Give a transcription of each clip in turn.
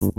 Good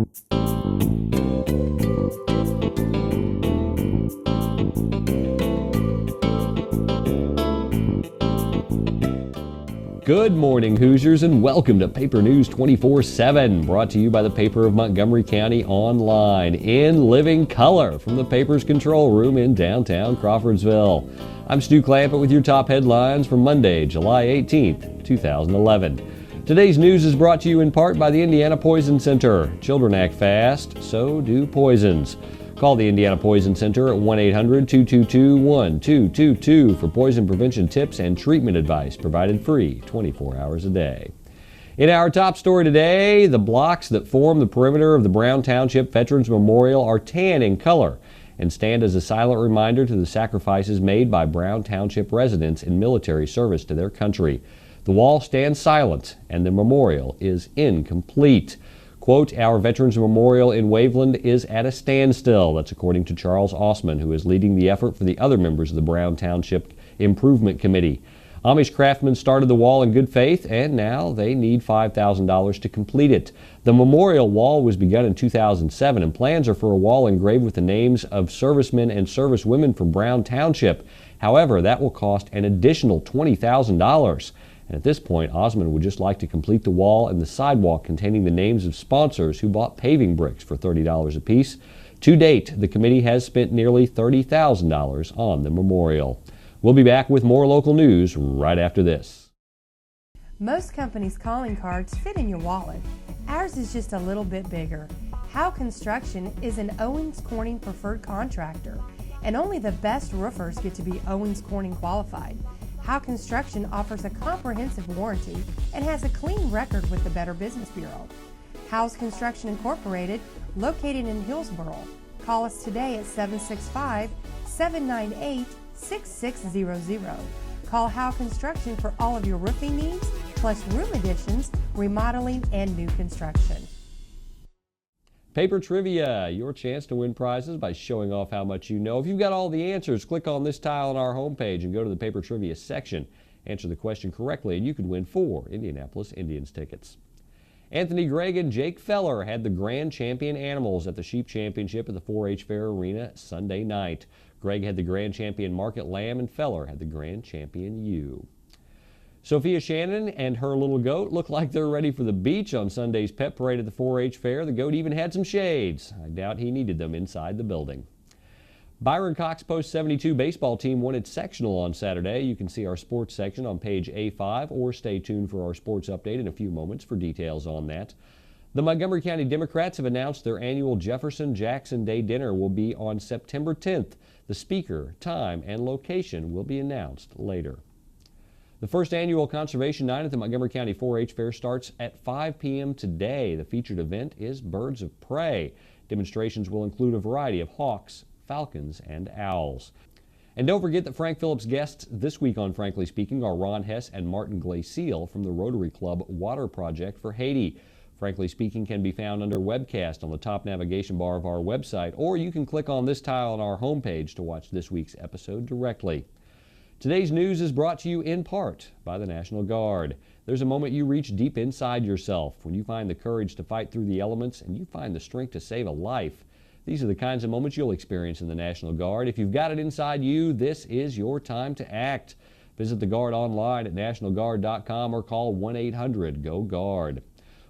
morning, Hoosiers, and welcome to Paper News 24/7, brought to you by the Paper of Montgomery County online in living color from the paper's control room in downtown Crawfordsville. I'm Stu Clampett with your top headlines for Monday, July 18th, 2011. Today's news is brought to you in part by the Indiana Poison Center. Children act fast, so do poisons. Call the Indiana Poison Center at 1-800-222-1222 for poison prevention tips and treatment advice provided free 24 hours a day. In our top story today, the blocks that form the perimeter of the Brown Township Veterans Memorial are tan in color and stand as a silent reminder to the sacrifices made by Brown Township residents in military service to their country. The wall stands silent and the memorial is incomplete. Quote, our Veterans Memorial in Waveland is at a standstill. That's according to Charles Osman, who is leading the effort for the other members of the Brown Township Improvement Committee. Amish craftsmen started the wall in good faith, and now they need $5,000 to complete it. The memorial wall was begun in 2007, and plans are for a wall engraved with the names of servicemen and servicewomen from Brown Township. However, that will cost an additional $20,000. And at this point, Osman would just like to complete the wall and the sidewalk containing the names of sponsors who bought paving bricks for $30 apiece. To date, the committee has spent nearly $30,000 on the memorial. We'll be back with more local news right after this. Most companies' calling cards fit in your wallet. Ours is just a little bit bigger. Howe Construction is an Owens Corning preferred contractor, and only the best roofers get to be Owens Corning qualified. Howe Construction offers a comprehensive warranty and has a clean record with the Better Business Bureau. Howe's Construction Incorporated, located in Hillsboro. Call us today at 765-798-6600. Call Howe Construction for all of your roofing needs, plus room additions, remodeling, and new construction. Paper Trivia, your chance to win prizes by showing off how much you know. If you've got all the answers, click on this tile on our homepage and go to the Paper Trivia section. Answer the question correctly and you could win 4 Indianapolis Indians tickets. Anthony Gregg and Jake Feller had the grand champion animals at the Sheep Championship at the 4-H Fair Arena Sunday night. Gregg had the grand champion Market Lamb and Feller had the grand champion ewe. Sophia Shannon and her little goat look like they're ready for the beach on Sunday's pet parade at the 4-H Fair. The goat even had some shades. I doubt he needed them inside the building. Byron Cox Post 72 baseball team won its sectional on Saturday. You can see our sports section on page A5 or stay tuned for our sports update in a few moments for details on that. The Montgomery County Democrats have announced their annual Jefferson Jackson Day dinner will be on September 10th. The speaker, time, and location will be announced later. The first annual Conservation Night at the Montgomery County 4-H Fair starts at 5 p.m. today. The featured event is Birds of Prey. Demonstrations will include a variety of hawks, falcons, and owls. And don't forget that Frank Phillips guests this week on Frankly Speaking are Ron Hess and Martin Glacial from the Rotary Club Water Project for Haiti. Frankly Speaking can be found under webcast on the top navigation bar of our website, or you can click on this tile on our homepage to watch this week's episode directly. Today's news is brought to you in part by the National Guard. There's a moment you reach deep inside yourself when you find the courage to fight through the elements and you find the strength to save a life. These are the kinds of moments you'll experience in the National Guard. If you've got it inside you, this is your time to act. Visit the Guard online at nationalguard.com or call 1-800-GO-GUARD.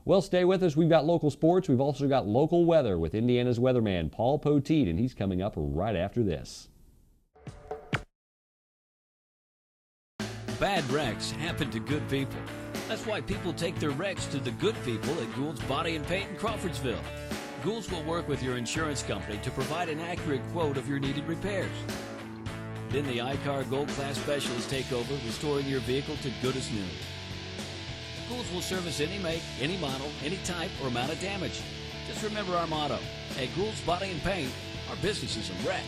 Well, stay with us. We've got local sports. We've also got local weather with Indiana's weatherman, Paul Poteet, and he's coming up right after this. Bad wrecks happen to good people. That's why people take their wrecks to the good people at Gould's Body and Paint in Crawfordsville. Gould's will work with your insurance company to provide an accurate quote of your needed repairs. Then the iCar Gold Class specialists take over, restoring your vehicle to good as new. Gould's will service any make, any model, any type, or amount of damage. Just remember our motto, at Gould's Body and Paint, our business is a wreck.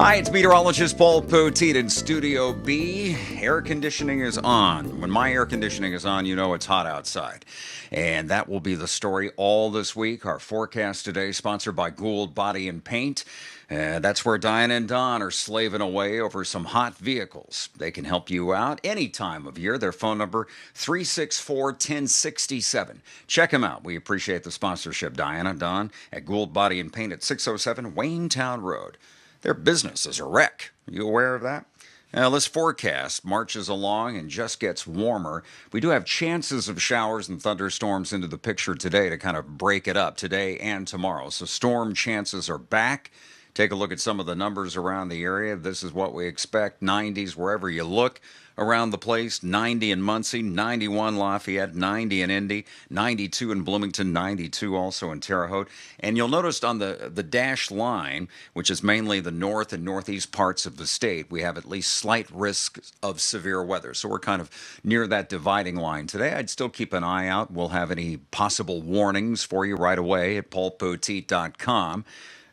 Hi, it's meteorologist Paul Poteet in Studio B. Air conditioning is on. When my air conditioning is on, you know it's hot outside. And that will be the story all this week. Our forecast today, sponsored by Gould Body and Paint. That's where Diana and Don are slaving away over some hot vehicles. They can help you out any time of year. Their phone number, 364-1067. Check them out. We appreciate the sponsorship, Diana, Don, at Gould Body and Paint at 607 Waynetown Road. Their business is a wreck. Are you aware of that? Now, this forecast marches along and just gets warmer. We do have chances of showers and thunderstorms into the picture today to kind of break it up today and tomorrow. So storm chances are back. Take a look at some of the numbers around the area. This is what we expect. 90s wherever you look around the place. 90 in Muncie, 91 Lafayette, 90 in Indy, 92 in Bloomington, 92 also in Terre Haute. And you'll notice on the dashed line, which is mainly the north and northeast parts of the state, we have at least slight risk of severe weather. So we're kind of near that dividing line today. I'd still keep an eye out. We'll have any possible warnings for you right away at paulpoteet.com.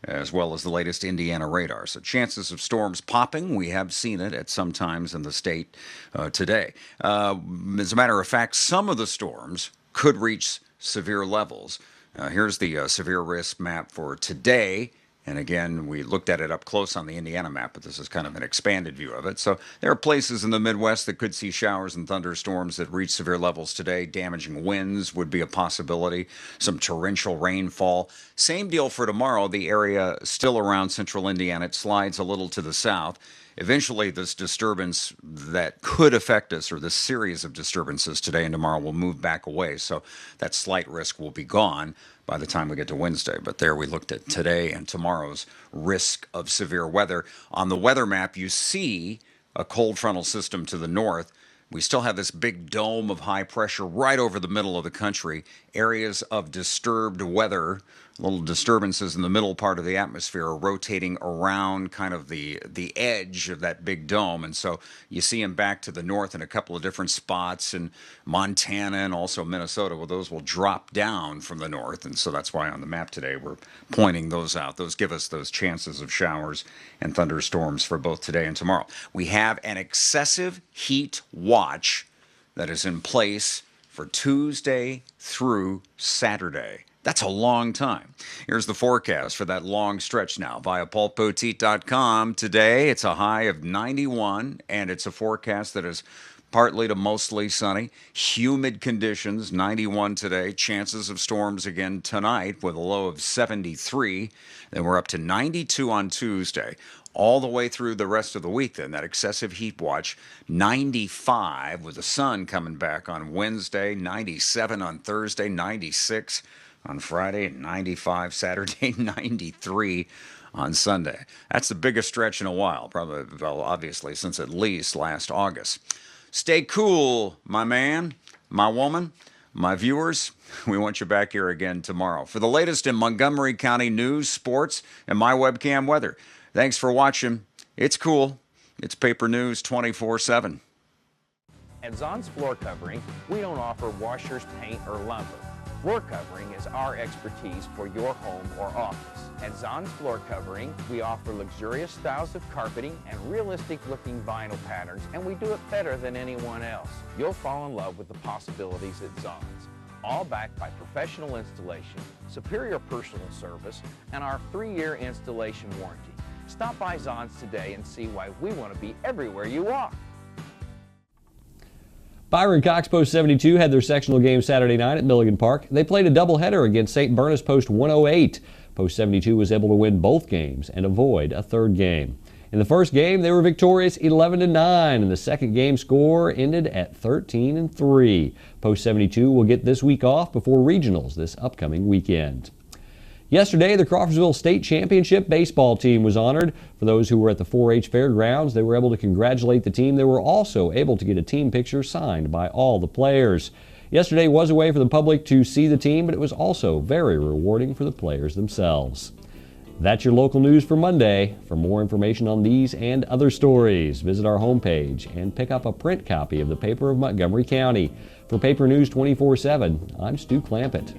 As well as the latest Indiana radar. So chances of storms popping, we have seen it at some times in the state today. As a matter of fact, some of the storms could reach severe levels. Here's the severe risk map for today. And again, we looked at it up close on the Indiana map, but this is kind of an expanded view of it. So there are places in the Midwest that could see showers and thunderstorms that reach severe levels today. Damaging winds would be a possibility. Some torrential rainfall. Same deal for tomorrow. The area still around central Indiana. It slides a little to the south. Eventually, this disturbance that could affect us, or this series of disturbances today and tomorrow, will move back away. So that slight risk will be gone by the time we get to Wednesday. But there we looked at today and tomorrow's risk of severe weather. On the weather map, you see a cold frontal system to the north. We still have this big dome of high pressure right over the middle of the country. Areas of disturbed weather, little disturbances in the middle part of the atmosphere are rotating around kind of the edge of that big dome. And so you see them back to the north in a couple of different spots in Montana and also Minnesota. Well, those will drop down from the north. And so that's why on the map today we're pointing those out. Those give us those chances of showers and thunderstorms for both today and tomorrow. We have an excessive heat watch that is in place for Tuesday through Saturday. That's a long time. Here's the forecast for that long stretch now via paulpoteet.com. Today, it's a high of 91, and it's a forecast that is partly to mostly sunny. Humid conditions, 91 today. Chances of storms again tonight with a low of 73. Then we're up to 92 on Tuesday. All the way through the rest of the week, then, that excessive heat watch, 95 with the sun coming back on Wednesday, 97 on Thursday, 96 on Friday, 95 Saturday, 93 on Sunday. That's the biggest stretch in a while, probably, well, obviously, since at least last August. Stay cool, my man, my woman, my viewers. We want you back here again tomorrow for the latest in Montgomery County news, sports, and my webcam weather. Thanks for watching. It's cool. It's Paper News 24/7. At Zon's Floor Covering, we don't offer washers, paint, or lumber. Floor covering is our expertise for your home or office. At Zon's Floor Covering, we offer luxurious styles of carpeting and realistic-looking vinyl patterns, and we do it better than anyone else. You'll fall in love with the possibilities at Zon's, all backed by professional installation, superior personal service, and our 3-year installation warranty. Stop by Zon's today and see why we want to be everywhere you are. Byron Cox Post 72 had their sectional game Saturday night at Milligan Park. They played a doubleheader against St. Bernard's Post 108. Post 72 was able to win both games and avoid a third game. In the first game, they were victorious 11-9, and the second game score ended at 13-3. Post 72 will get this week off before regionals this upcoming weekend. Yesterday, the Crawfordsville State Championship baseball team was honored. For those who were at the 4-H fairgrounds, they were able to congratulate the team. They were also able to get a team picture signed by all the players. Yesterday was a way for the public to see the team, but it was also very rewarding for the players themselves. That's your local news for Monday. For more information on these and other stories, visit our homepage and pick up a print copy of the Paper of Montgomery County. For Paper News 24/7, I'm Stu Clampett.